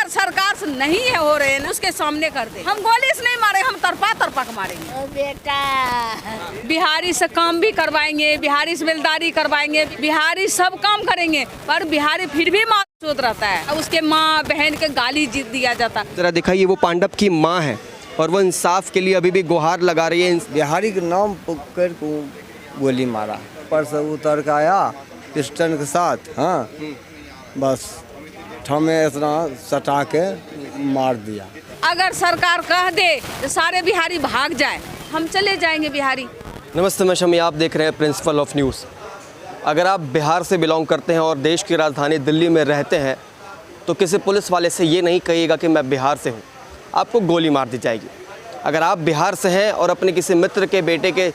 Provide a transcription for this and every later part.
अगर सरकार से नहीं है हो रहे हैं उसके सामने कर दे। हम गोली से नहीं मारे, हम तरपा तरपा के मारेंगे। ओ बेटा, बिहारी से काम भी करवाएंगे, बिहारी से बेलदारी करवाएंगे, बिहारी सब काम करेंगे, पर बिहारी फिर भी माँ चोत रहता है। अब उसके माँ बहन के गाली जीत दिया जाता। जरा दिखाइए, वो पांडव की माँ है और वो इंसाफ के लिए अभी भी गुहार लगा रही है। बिहारी के नाम पुकार को गोली मारा, पर से उतर के आया पिस्टन के साथ। हाँ, बस हमें इतना सटा के मार दिया। अगर सरकार कह दे तो सारे बिहारी भाग जाए, हम चले जाएंगे बिहारी। नमस्ते, मैं शमी, आप देख रहे हैं प्रिंसिपल ऑफ न्यूज़। अगर आप बिहार से बिलोंग करते हैं और देश की राजधानी दिल्ली में रहते हैं तो किसी पुलिस वाले से ये नहीं कहिएगा कि मैं बिहार से हूँ, आपको गोली मार दी जाएगी। अगर आप बिहार से हैं और अपने किसी मित्र के बेटे के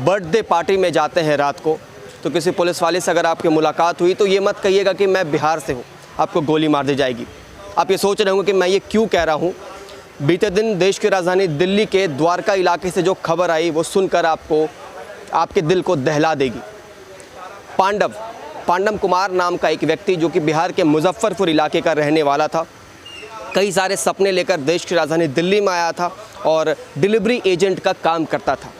बर्थडे पार्टी में जाते हैं रात को, तो किसी पुलिस वाले से अगर आपकी मुलाकात हुई तो ये मत कहिएगा कि मैं बिहार से हूँ, आपको गोली मार दी जाएगी। आप ये सोच रहे होंगे कि मैं ये क्यों कह रहा हूँ। बीते दिन देश की राजधानी दिल्ली के द्वारका इलाके से जो खबर आई वो सुनकर आपके दिल को दहला देगी। पांडव कुमार नाम का एक व्यक्ति जो कि बिहार के मुजफ्फरपुर इलाके का रहने वाला था, कई सारे सपने लेकर देश की राजधानी दिल्ली में आया था और डिलीवरी एजेंट का काम करता था।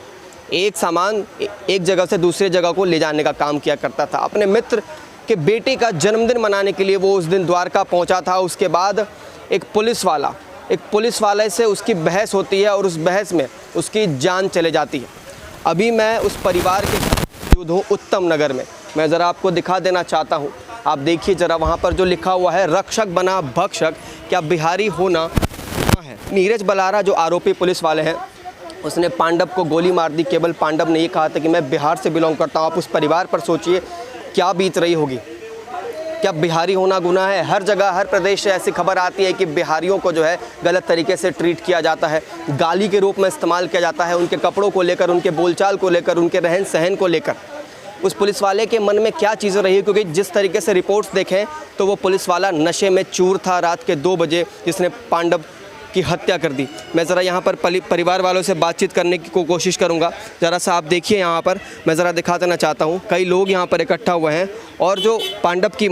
एक सामान एक जगह से दूसरी जगह को ले जाने का काम किया करता था। अपने मित्र के बेटे का जन्मदिन मनाने के लिए वो उस दिन द्वारका पहुंचा था। उसके बाद एक पुलिस वाले से उसकी बहस होती है और उस बहस में उसकी जान चले जाती है। अभी मैं उस परिवार के मौजूद हूँ उत्तम नगर में। मैं ज़रा आपको दिखा देना चाहता हूँ, आप देखिए ज़रा वहाँ पर जो लिखा हुआ है, रक्षक बना भक्षक, क्या बिहारी होना गुनाह है। नीरज बलारा जो आरोपी पुलिस वाले हैं, उसने पांडव को गोली मार दी। केवल पांडव ने ये कहा था कि मैं बिहार से बिलोंग करता हूँ। आप उस परिवार पर सोचिए क्या बीत रही होगी। क्या बिहारी होना गुनाह है? हर जगह हर प्रदेश से ऐसी खबर आती है कि बिहारियों को जो है गलत तरीके से ट्रीट किया जाता है, गाली के रूप में इस्तेमाल किया जाता है, उनके कपड़ों को लेकर, उनके बोलचाल को लेकर, उनके रहन सहन को लेकर। उस पुलिस वाले के मन में क्या चीज़ें रही, क्योंकि जिस तरीके से रिपोर्ट्स देखें तो वो पुलिस वाला नशे में चूर था रात के 2 बजे, जिसने पांडव की हत्या कर दी। मैं ज़रा यहाँ पर परिवार वालों से बातचीत करने की कोशिश करूँगा। ज़रा सा आप देखिए, यहाँ पर मैं ज़रा दिखा देना चाहता हूँ, कई लोग यहाँ पर इकट्ठा हुए हैं और जो पांडव की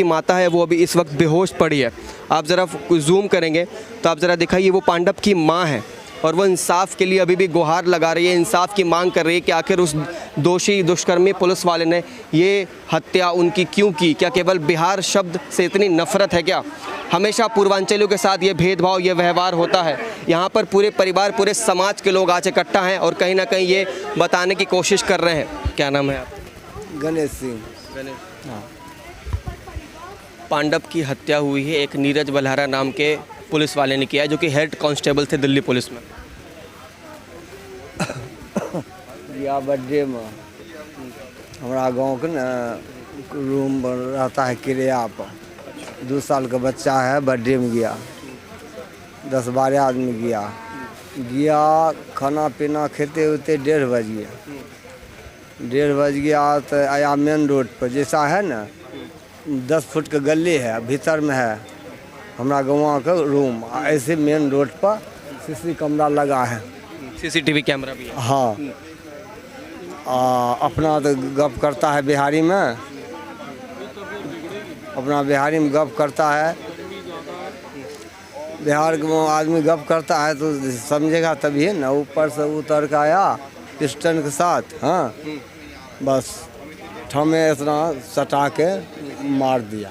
माता है वो अभी इस वक्त बेहोश पड़ी है। आप ज़रा जूम करेंगे तो आप ज़रा दिखाइए, वो पांडव की माँ है और वो इंसाफ के लिए अभी भी गुहार लगा रही है, इंसाफ की मांग कर रही है कि आखिर उस दोषी दुष्कर्मी पुलिस वाले ने ये हत्या उनकी क्यों की। क्या केवल बिहार शब्द से इतनी नफरत है क्या? हमेशा पूर्वांचलियों के साथ ये भेदभाव, ये व्यवहार होता है। यहाँ पर पूरे परिवार, पूरे समाज के लोग आज इकट्ठा हैं और कहीं ना कहीं ये बताने की कोशिश कर रहे हैं। क्या नाम है आप? गणेश सिंह। हाँ। पांडव की हत्या हुई है एक नीरज बलहारा नाम के पुलिस वाले ने किया है, जो कि हेड कांस्टेबल थे दिल्ली पुलिस में। या बर्थडे में हमारा गांव के ना रूम रहता है किराया पर। 2 साल का बच्चा है, बर्थडे में गया, 10-12 आदमी गया, खाना पीना खेते होते 1:30 बज गया। 1:30 बज गया तो आया मेन रोड पर, जैसा है ना 10 फुट का गली है, भीतर में है हमारा गाँव का रूम। ऐसे मेन रोड पर सीसी कैमरा लगा है, सीसीटीवी कैमरा भी है। हाँ, अपना तो गप करता है बिहारी में, अपना बिहारी में गप करता है। बिहार के आदमी गप करता है तो समझेगा तभी ना। ऊपर से उतर के आया पिस्टन के साथ। हाँ, बस हमें इतना सटा के मार दिया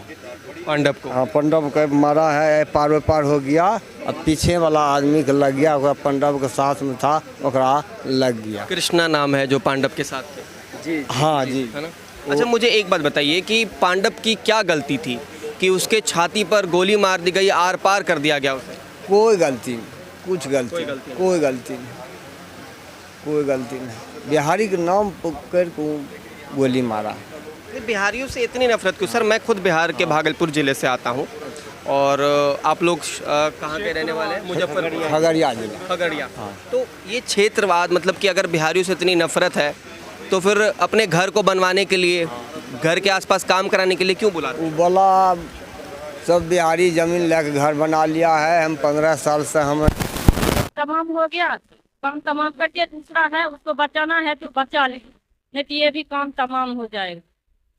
पांडव को। हाँ, पांडव को मारा है, पार हो गया। अब पीछे वाला आदमी के लग गया, ओकरा पांडव के साथ में था, ओकरा लग गया। कृष्णा नाम है जो पांडव के साथ थे। जी, हाँ जी, है ना। अच्छा, मुझे एक बात बताइए कि पांडव की क्या गलती थी कि उसके छाती पर गोली मार दी गई, आर पार कर दिया गया उसे? कोई गलती नहीं, कोई गलती नहीं। बिहारी के नाम पुकार को गोली मारा। बिहारियों से इतनी नफरत क्यों? सर, मैं खुद बिहार के भागलपुर ज़िले से आता हूँ और आप लोग कहाँ के रहने वाले हैं? मुजफ्फरपुर, खगड़िया जिला। खगड़िया। हाँ। तो ये क्षेत्रवाद, मतलब कि अगर बिहारियों से इतनी नफरत है तो फिर अपने घर को बनवाने के लिए, घर के आसपास काम कराने के लिए क्यों बुला रहे? वो बोला सब बिहारी जमीन लेकर घर बना लिया है, हम 15 साल से हम तमाम हो गया, काम तमाम करके दूसरा है उसको बचाना है तो बचा ले, नहीं तो ये भी काम तमाम हो जाएगा।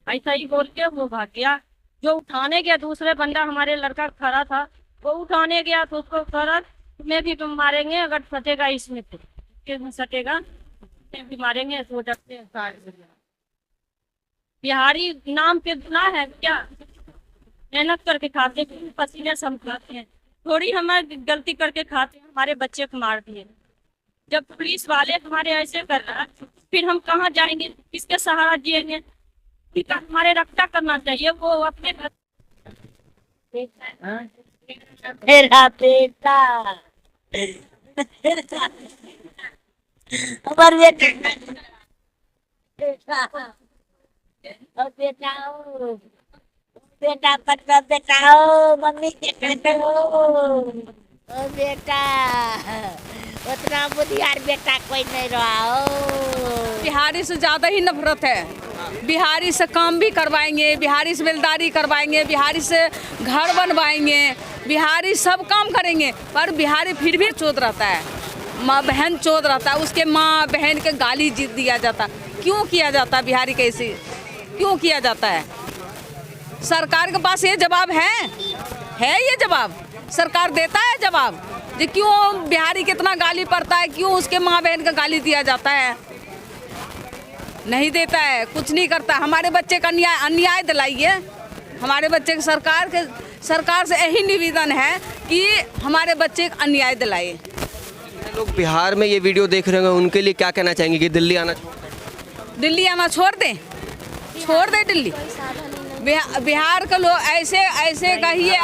ऐसा ही बोल के वो भाग गया। जो उठाने गया दूसरे बंदा हमारे लड़का खड़ा था, वो उठाने गया तो उसको खड़ा तुम्हें भी मारेंगे अगर सटेगा इसमें तो सटेगा भी मारेंगे। तो डरते हैं सारे। बिहारी नाम पे गुनाह है क्या? मेहनत करके खाते हैं, पसीने से हम खाते हैं, थोड़ी हमारी गलती करके खाते हैं। हमारे बच्चे को मार दिए। जब पुलिस वाले हमारे ऐसे कर रहा है फिर हम कहाँ जाएंगे, किसके सहारा जिएंगे? हमारे रक्षा करना चाहिए। वो अपने मेरा बेटा हमार बेटा बेटा बेटा पटका बेटा हो मम्मी बेटा हो बेटा उतना बुद्धियार बेटा कोई नहीं रहा हो। बिहारी से ज़्यादा ही नफरत है। बिहारी से काम भी करवाएंगे, बिहारी से बेलदारी करवाएंगे, बिहारी से घर बनवाएंगे, बिहारी सब काम करेंगे, पर बिहारी फिर भी चोद रहता है। माँ बहन चोद रहता है, उसके माँ बहन के गाली जीत दिया जाता। क्यों किया जाता बिहारी कैसे क्यों किया जाता है? सरकार के पास ये जवाब है ये जवाब सरकार देता है जवाब कि क्यों बिहारी कितना गाली पड़ता है, क्यों उसके माँ बहन का गाली दिया जाता है? नहीं देता है, कुछ नहीं करता। हमारे बच्चे का अन्याय दिलाइए। हमारे बच्चे के सरकार से यही निवेदन है कि हमारे बच्चे को अन्याय दिलाए। लोग बिहार में ये वीडियो देख रहे हैं, उनके लिए क्या कहना चाहेंगे कि दिल्ली आना छोड़ दें दिल्ली? बिहार के लोग ऐसे कहिए,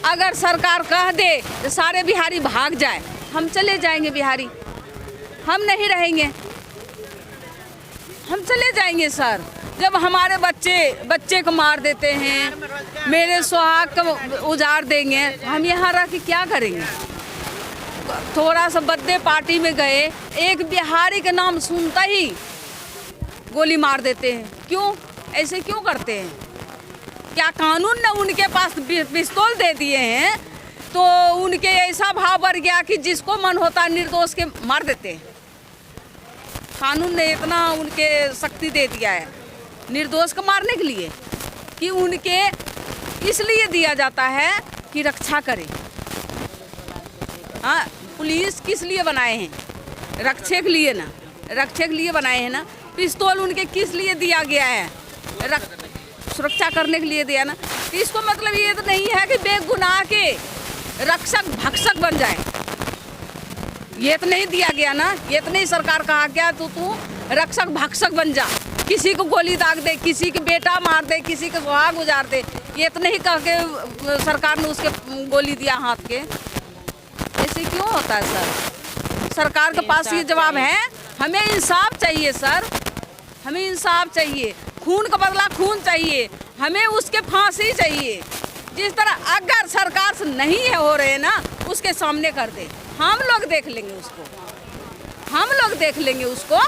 अगर सरकार कह दे तो सारे बिहारी भाग जाए, हम चले जाएंगे बिहारी, हम नहीं रहेंगे, हम चले जाएंगे सर। जब हमारे बच्चे को मार देते हैं, मेरे सुहाग को उजाड़ देंगे, हम यहाँ रह के क्या करेंगे? थोड़ा सा बर्थडे पार्टी में गए, एक बिहारी के नाम सुनता ही गोली मार देते हैं। क्यों ऐसे क्यों करते हैं? क्या कानून ने उनके पास पिस्तौल दे दिए हैं तो उनके ऐसा भाव बढ़ गया कि जिसको मन होता निर्दोष के मार देते हैं? कानून ने इतना उनके शक्ति दे दिया है निर्दोष को मारने के लिए कि उनके इसलिए दिया जाता है कि रक्षा करें। हाँ, पुलिस किस लिए बनाए हैं? रक्षे के लिए ना, रक्षे के लिए बनाए हैं ना। पिस्तौल उनके किस लिए दिया गया है? सुरक्षा करने के लिए दिया ना। इसको मतलब ये तो नहीं है कि बेगुनाह के रक्षक भक्षक बन जाए, ये तो नहीं दिया गया ना। ये तो नहीं सरकार कहा गया तो तू रक्षक भक्षक बन जा, किसी को गोली दाग दे, किसी के बेटा मार दे, किसी के सुहाग उजाड़ दे। ये तो नहीं कह के सरकार ने उसके गोली दिया हाथ के। ऐसे क्यों होता है सर? सरकार के पास ये जवाब है। हमें इंसाफ चाहिए सर, हमें इंसाफ चाहिए। खून का बदला खून चाहिए, हमें उसके फांसी चाहिए। जिस तरह अगर सरकार से नहीं है हो रहे ना, उसके सामने कर दे, हम लोग देख लेंगे उसको, हम लोग देख लेंगे उसको।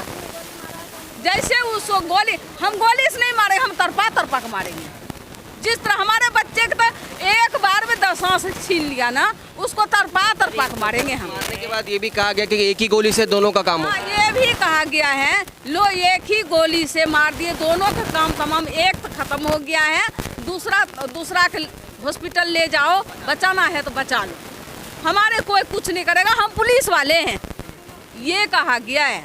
जैसे उसको हम गोली से नहीं मारेंगे, हम तरपा के मारेंगे। जिस तरह हमारे बच्चे को एक बार में 10 सांस छीन लिया ना, उसको तरपा के मारेंगे हम। मारने के बाद ये भी कहा गया कि एक ही गोली से दोनों का काम हो। ये भी कहा गया है, लो एक ही गोली से मार दिए, दोनों का काम तमाम। एक तो खत्म हो गया है, दूसरा के हॉस्पिटल ले जाओ, बचाना है तो बचा लो। हमारे कोई कुछ नहीं करेगा, हम पुलिस वाले हैं, ये कहा गया है।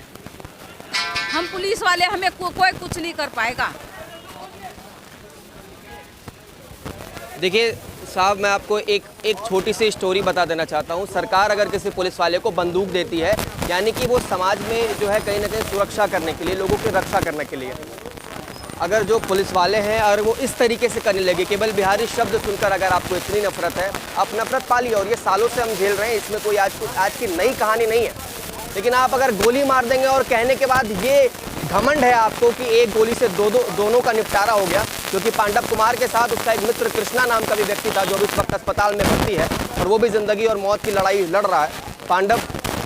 हम पुलिस वाले, हमें कोई कुछ नहीं कर पाएगा। देखिए साहब, मैं आपको एक छोटी सी स्टोरी बता देना चाहता हूँ। सरकार अगर किसी पुलिस वाले को बंदूक देती है, यानी कि वो समाज में जो है कहीं ना कहीं सुरक्षा करने के लिए, लोगों की रक्षा करने के लिए, अगर जो पुलिस वाले हैं और वो इस तरीके से करने लगे, केवल बिहारी शब्द सुनकर अगर आपको इतनी नफरत है, आप नफरत पालिए। और ये सालों से हम झेल रहे हैं, इसमें कोई आज की नई कहानी नहीं है। लेकिन आप अगर गोली मार देंगे और कहने के बाद ये घमंड है आपको कि एक गोली से दोनों का निपटारा हो गया, क्योंकि पांडव कुमार के साथ उसका एक मित्र कृष्णा नाम का भी व्यक्ति था, जो अभी इस वक्त अस्पताल में भर्ती है और वो भी ज़िंदगी और मौत की लड़ाई लड़ रहा है। पांडव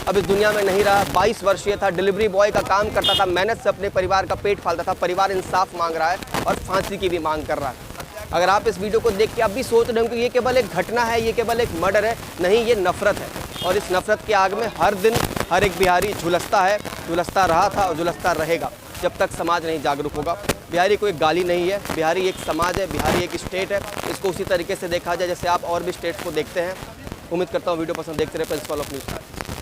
अब इस दुनिया में नहीं रहा, 22 वर्षीय था, डिलीवरी बॉय का काम करता था, मेहनत से अपने परिवार का पेट पालता था। परिवार इंसाफ मांग रहा है और फांसी की भी मांग कर रहा है। अगर आप इस वीडियो को देख के अब भी सोच रहे हो कि ये केवल एक घटना है, ये केवल एक मर्डर है, नहीं, ये नफरत है। और इस नफरत की आग में हर दिन हर एक बिहारी झुलसता है, झुलसता रहा था और झुलसता रहेगा। जब तक समाज नहीं जागरूक होगा। बिहारी कोई गाली नहीं है, बिहारी एक समाज है, बिहारी एक स्टेट है। इसको उसी तरीके से देखा जाए जैसे आप और भी स्टेट्स को देखते हैं। उम्मीद करता हूँ वीडियो पसंद देखते रहे। Principle of news.